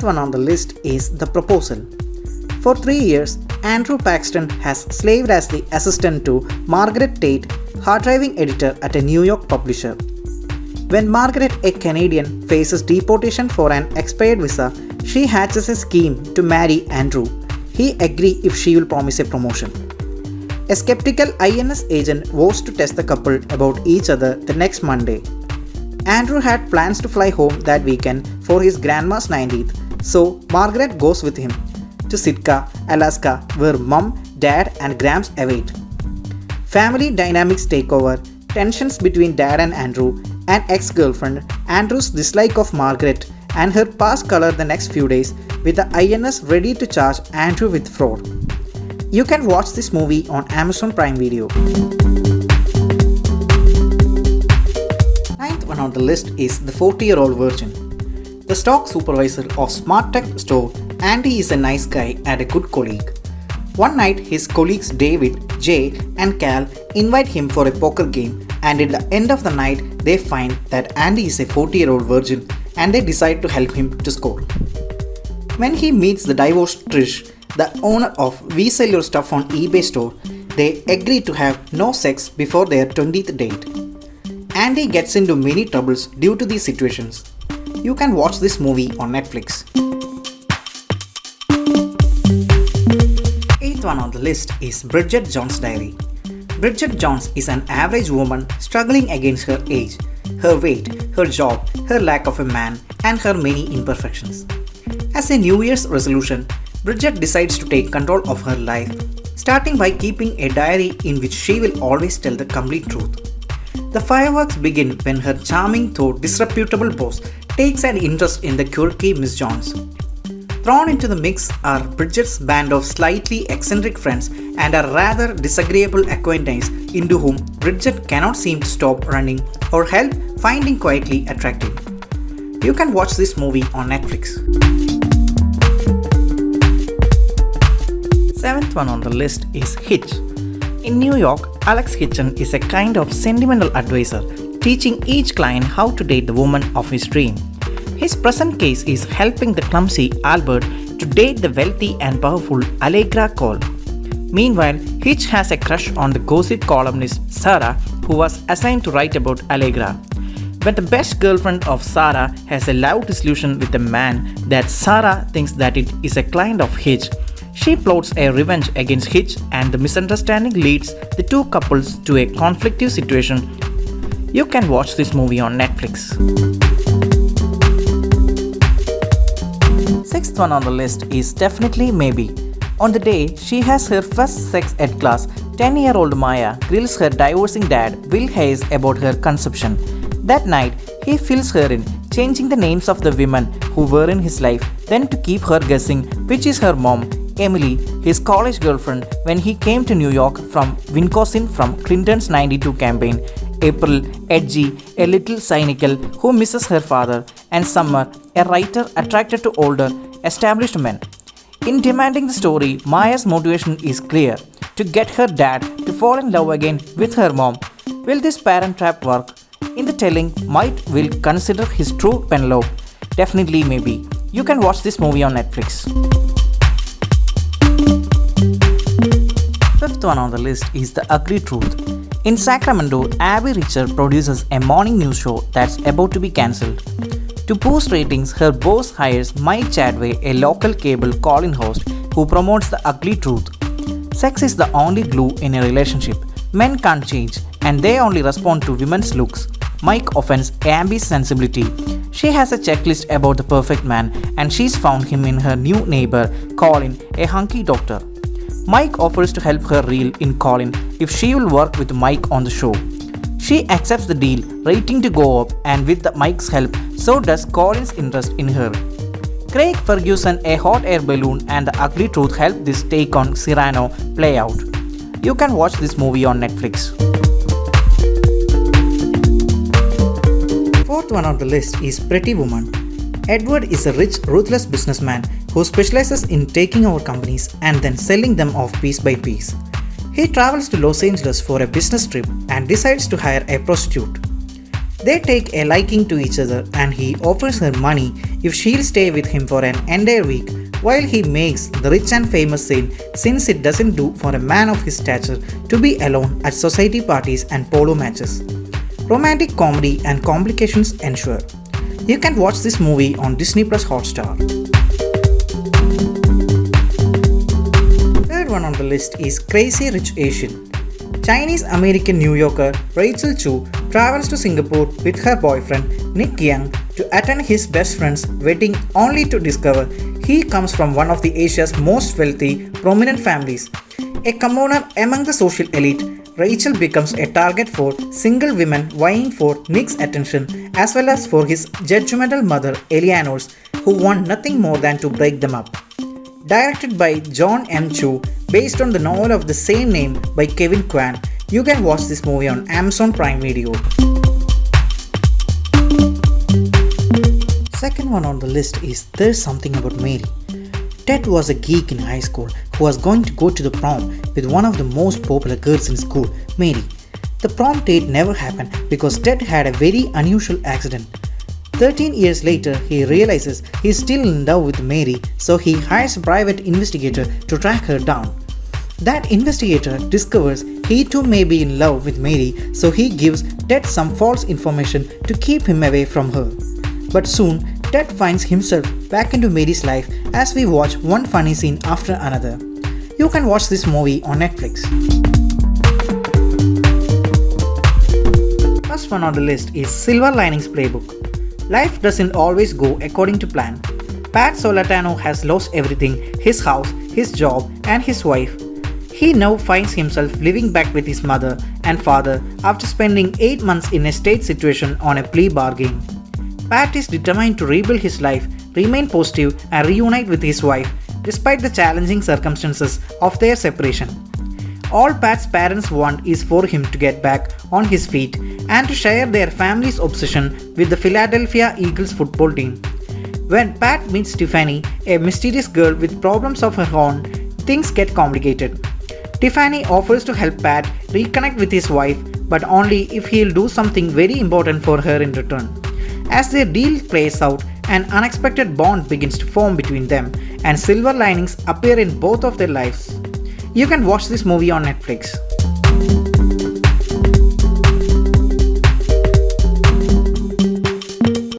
Ninth one on the list is The Proposal. For 3 years, Andrew Paxton has slaved as the assistant to Margaret Tate, hard-driving editor at a New York publisher. When Margaret, a Canadian, faces deportation for an expired visa, she hatches a scheme to marry Andrew. He agrees if she will promise a promotion. A skeptical INS agent vows to test the couple about each other the next Monday. Andrew had plans to fly home that weekend for his grandma's 90th, so Margaret goes with him to Sitka, Alaska, where mom, dad, and Gramps await. Family dynamics take over, tensions between dad and Andrew, an ex-girlfriend, Andrew's dislike of Margaret, and her past color the next few days, with the INS ready to charge Andrew with fraud. You can watch this movie on Amazon Prime Video. Ninth one on the list is The 40-Year-Old Virgin. The stock supervisor of Smart Tech store, Andy is a nice guy and a good colleague. One night, his colleagues David, Jay, and Cal invite him for a poker game, and at the end of the night, they find that Andy is a 40-year-old virgin and they decide to help him to score. When he meets the divorced Trish, the owner of We Sell Your Stuff on eBay store, they agree to have no sex before their 20th date. Andy gets into many troubles due to these situations. You can watch this movie on Netflix. Eighth one on the list is Bridget Jones' Diary. Bridget Jones is an average woman struggling against her age, her weight, her job, her lack of a man, and her many imperfections. As a New Year's resolution, Bridget decides to take control of her life, starting by keeping a diary in which she will always tell the complete truth. The fireworks begin when her charming though disreputable boss takes an interest in the quirky Miss Jones. Thrown into the mix are Bridget's band of slightly eccentric friends and a rather disagreeable acquaintance into whom Bridget cannot seem to stop running or help finding quietly attractive. You can watch this movie on Netflix. Seventh one on the list is Hitch. In New York, Alex Hitchen is a kind of sentimental advisor, teaching each client how to date the woman of his dream. His present case is helping the clumsy Albert to date the wealthy and powerful Allegra Cole. Meanwhile, Hitch has a crush on the gossip columnist Sarah, who was assigned to write about Allegra. But the best girlfriend of Sarah has a love disillusion with a man that Sarah thinks that it is a client of Hitch. She plots a revenge against Hitch, and the misunderstanding leads the two couples to a conflictive situation. You can watch this movie on Netflix. Sixth one on the list is Definitely Maybe. On the day she has her first sex ed class, 10-year-old Maya grills her divorcing dad, Will Hayes, about her conception. That night, he fills her in, changing the names of the women who were in his life, then to keep her guessing which is her mom, Emily, his college girlfriend, when he came to New York from Wisconsin from Clinton's 92 campaign, April, edgy, a little cynical, who misses her father, and Summer, a writer attracted to older, established men. In demanding the story, Maya's motivation is clear: to get her dad to fall in love again with her mom. Will this parent trap work? In the telling, Mike will consider his true Penelope. Definitely Maybe. You can watch this movie on Netflix. Fifth one on the list is The Ugly Truth. In Sacramento, Abby Richer produces a morning news show that's about to be cancelled. To boost ratings, her boss hires Mike Chadway, a local cable call-in host who promotes The Ugly Truth. Sex is the only glue in a relationship. Men can't change, and they only respond to women's looks. Mike offends Abby's sensibility. She has a checklist about the perfect man, and she's found him in her new neighbor, Colin, a hunky doctor. Mike offers to help her reel in Colin if she will work with Mike on the show. She accepts the deal, rating to go up, and with Mike's help, so does Colin's interest in her. Craig Ferguson, a hot air balloon, and The Ugly Truth help this take on Cyrano play out. You can watch this movie on Netflix. Fourth one on the list is Pretty Woman. Edward is a rich, ruthless businessman who specializes in taking over companies and then selling them off piece by piece. He travels to Los Angeles for a business trip and decides to hire a prostitute. They take a liking to each other and he offers her money if she'll stay with him for an entire week while he makes the rich and famous saying since it doesn't do for a man of his stature to be alone at society parties and polo matches. Romantic comedy and complications ensure. You can watch this movie on Disney Plus Hotstar. Third one on the list is Crazy Rich Asian. Chinese-American New Yorker Rachel Chu travels to Singapore with her boyfriend Nick Young to attend his best friend's wedding only to discover he comes from one of the Asia's most wealthy, prominent families. A commoner among the social elite, Rachel becomes a target for single women vying for Nick's attention as well as for his judgmental mother Eleanor's, who want nothing more than to break them up. Directed by John M. Chu, based on the novel of the same name by Kevin Kwan, you can watch this movie on Amazon Prime Video. Second one on the list is There's Something About Mary. Ted was a geek in high school who was going to go to the prom with one of the most popular girls in school, Mary. The prom date never happened because Ted had a very unusual accident. 13 years later, he realizes he's still in love with Mary, so he hires a private investigator to track her down. That investigator discovers he too may be in love with Mary, so he gives Ted some false information to keep him away from her. But soon, Ted finds himself back into Mary's life as we watch one funny scene after another. You can watch this movie on Netflix. First one on the list is Silver Linings Playbook. Life doesn't always go according to plan. Pat Solatano has lost everything, his house, his job, and his wife. He now finds himself living back with his mother and father after spending 8 months in a state situation on a plea bargain. Pat is determined to rebuild his life, remain positive, and reunite with his wife despite the challenging circumstances of their separation. All Pat's parents want is for him to get back on his feet and to share their family's obsession with the Philadelphia Eagles football team. When Pat meets Tiffany, a mysterious girl with problems of her own, things get complicated. Tiffany offers to help Pat reconnect with his wife, but only if he'll do something very important for her in return. As their deal plays out, an unexpected bond begins to form between them, and silver linings appear in both of their lives. You can watch this movie on Netflix.